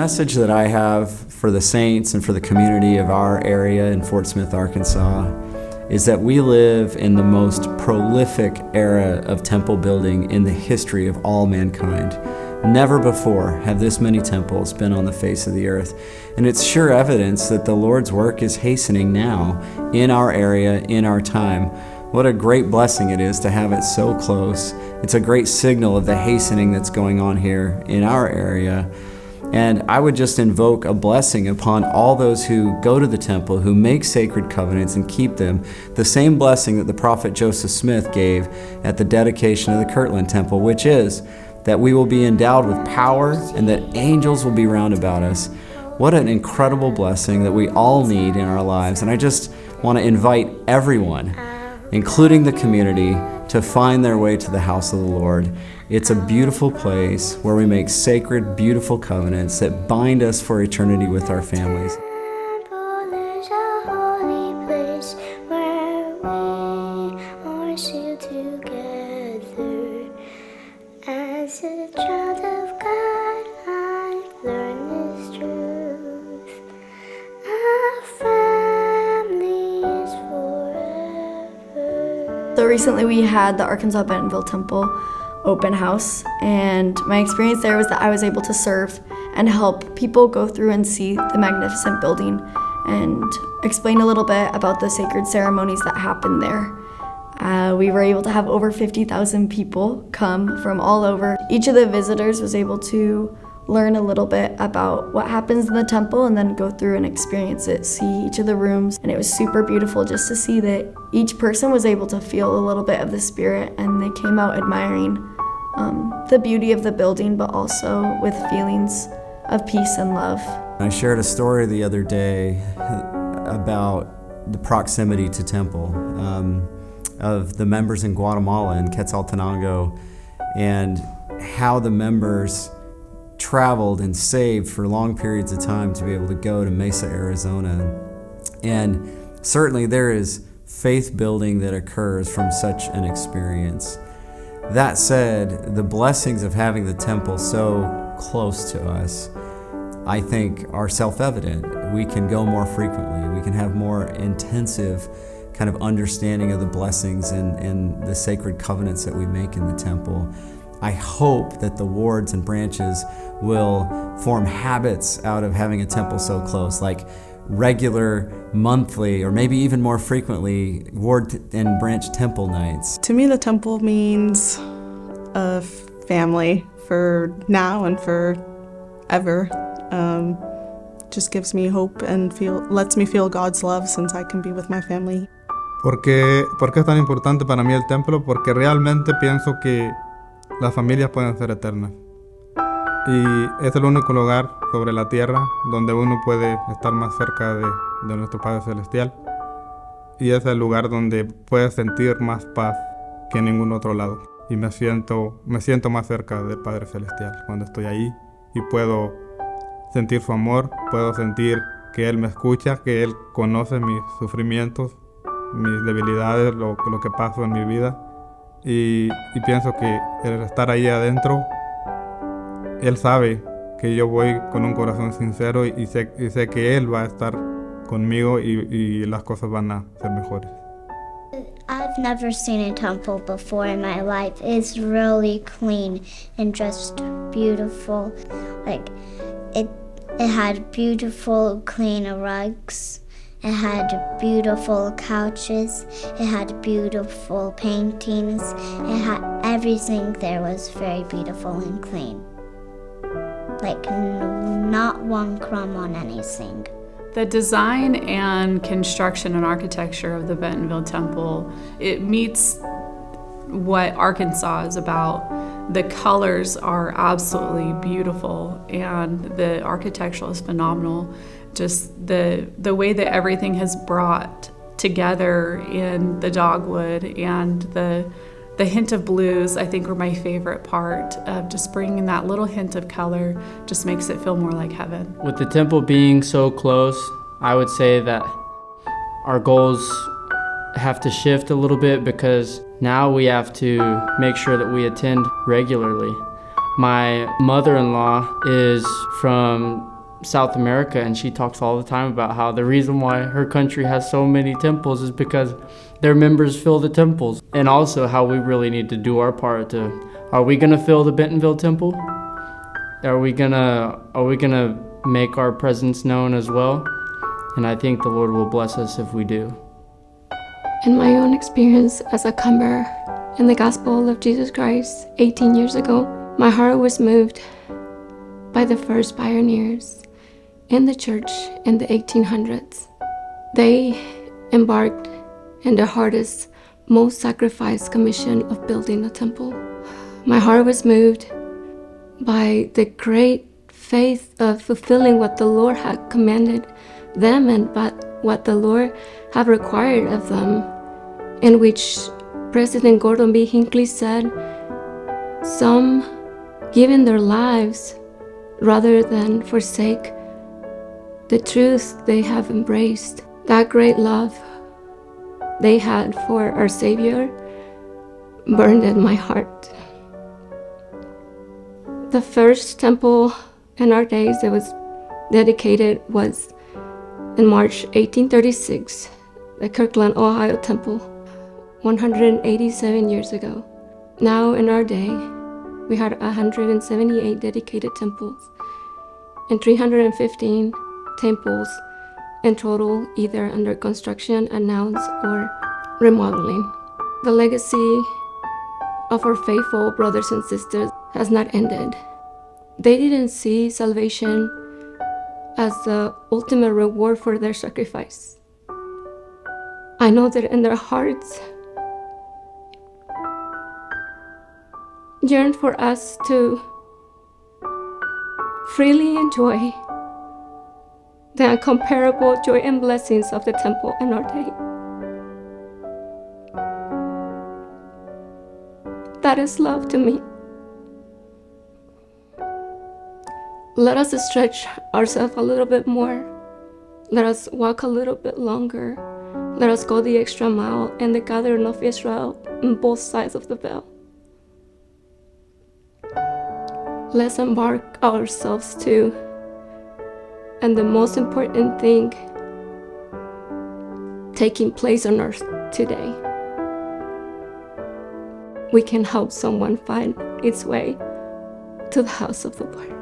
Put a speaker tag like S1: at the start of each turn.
S1: message that I have for the saints and for the community of our area in Fort Smith, Arkansas, is that we live in the most prolific era of temple building in the history of all mankind. Never before have this many temples been on the face of the earth. And it's sure evidence that the Lord's work is hastening now in our area, in our time. What a great blessing it is to have it so close. It's a great signal of the hastening that's going on here in our area. And I would just invoke a blessing upon all those who go to the temple, who make sacred covenants and keep them. The same blessing that the prophet Joseph Smith gave at the dedication of the Kirtland Temple, which is that we will be endowed with power and that angels will be round about us. What an incredible blessing that we all need in our lives. And I just want to invite everyone, including the community, to find their way to the house of the Lord. It's a beautiful place where we make sacred, beautiful covenants that bind us for eternity with our families.
S2: As a child of God, I learned this truth. Our family is forever.
S3: So recently we had the Arkansas Bentonville Temple open house, and my experience there was that I was able to serve and help people go through and see the magnificent building and explain a little bit about the sacred ceremonies that happened there. We were able to have over 50,000 people come from all over. Each of the visitors was able to learn a little bit about what happens in the temple and then go through and experience it, see each of the rooms. And it was super beautiful just to see that each person was able to feel a little bit of the spirit, and they came out admiring the beauty of the building, but also with feelings of peace and love.
S1: I shared a story the other day about the proximity to temple. Of the members in Guatemala and Quetzaltenango, and how the members traveled and saved for long periods of time to be able to go to Mesa, Arizona. And certainly there is faith building that occurs from such an experience. That said, the blessings of having the temple so close to us, I think, are self-evident. We can go more frequently. We can have more intensive kind of understanding of the blessings and the sacred covenants that we make in the temple. I hope that the wards and branches will form habits out of having a temple so close, like regular, monthly, or maybe even more frequently, ward and branch temple nights.
S4: To me, the temple means a family for now and forever. Just gives me hope and lets me feel God's love since I can be with my family.
S5: ¿Por qué es tan importante para mí el templo? Porque realmente pienso que las familias pueden ser eternas. Y es el único lugar sobre la tierra donde uno puede estar más cerca de nuestro Padre Celestial. Y es el lugar donde puedes sentir más paz que en ningún otro lado. Y me siento más cerca del Padre Celestial cuando estoy ahí y puedo sentir su amor, puedo sentir que Él me escucha, que Él conoce mis sufrimientos, mis debilidades, lo que paso en mi vida, y pienso que el estar ahí adentro, Él sabe que yo voy con un corazón sincero y sé que Él va a estar conmigo y las cosas van a ser mejores.
S2: I've never seen a temple before in my life. It's really clean and just beautiful. Like it had beautiful clean rugs. It had beautiful couches, it had beautiful paintings, it had everything there was very beautiful and clean. Like not one crumb on anything.
S6: The design and construction and architecture of the Bentonville Temple, it meets what Arkansas is about. The colors are absolutely beautiful and the architectural is phenomenal. Just the way that everything has brought together in the dogwood and the hint of blues, I think, were my favorite part of just bringing that little hint of color. Just makes it feel more like heaven.
S7: With the temple being so close, I would say that our goals have to shift a little bit because now we have to make sure that we attend regularly. My mother-in-law is from South America, and she talks all the time about how the reason why her country has so many temples is because their members fill the temples. And also how we really need to do our part to, are we gonna fill the Bentonville temple? Are we gonna make our presence known as well? And I think the Lord will bless us if we do.
S8: In my own experience as a comer in the gospel of Jesus Christ 18 years ago, my heart was moved by the first pioneers in the church in the 1800s. They embarked in the hardest, most sacrificed commission of building a temple. My heart was moved by the great faith of fulfilling what the Lord had commanded them and what the Lord had required of them, in which President Gordon B. Hinckley said, some giving their lives rather than forsake the truth they have embraced. That great love they had for our Savior burned in my heart. The first temple in our days that was dedicated was in March 1836, the Kirkland, Ohio temple, 187 years ago. Now in our day, we had 178 dedicated temples and 315 temples in total, either under construction, announced, or remodeling. The legacy of our faithful brothers and sisters has not ended. They didn't see salvation as the ultimate reward for their sacrifice. I know that in their hearts yearn for us to freely enjoy the incomparable joy and blessings of the temple in our day. That is love to me. Let us stretch ourselves a little bit more. Let us walk a little bit longer. Let us go the extra mile in the gathering of Israel on both sides of the veil. Let's embark ourselves too. And the most important thing taking place on earth today. We can help someone find its way to the house of the Lord.